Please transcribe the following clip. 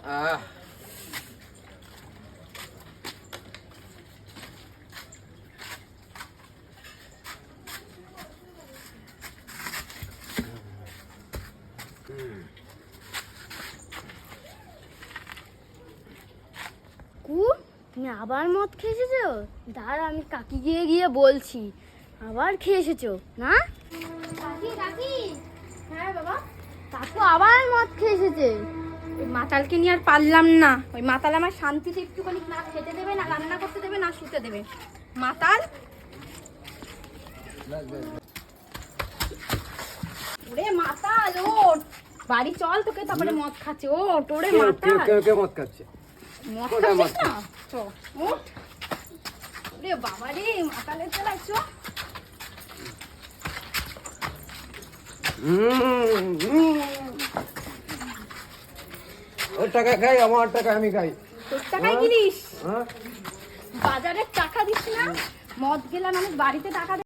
আহ তুমি আবার মদ খেয়ে এসেছো? দাঁড়া, আমি কাকি গিয়ে গিয়ে বলছি। আবার খেয়ে এসেছো না? কাকি কাকি। হ্যাঁ বাবা। কাকু আবার মদ খেয়ে এসেছে। ওই মাতালকে নিয়ে আর পারলাম না। ওই মাতাল আমার শান্তিতে একটুখানি না খেতে দেবে, না রান্না করতে দেবে, না শুতে দেবে। মাতাল, ওরে মাতাল ওঠ, বাড়ি চল, তোকে তারপরে মদ খাচ্ছে। ওঠ ওরে মাতাল। কে মদ খাচ্ছে? মদ খাচ্ছিস না? চ ওঠ। ওরে বাবা রে, মাতালের চালায় চ। ওর টাকা খাই, আমার টাকা আমি খাই। তোর টাকায় কিনিস? হ্যাঁ, বাজারে টাকা দিস না, মদ গেলাম আমি বাড়িতে টাকা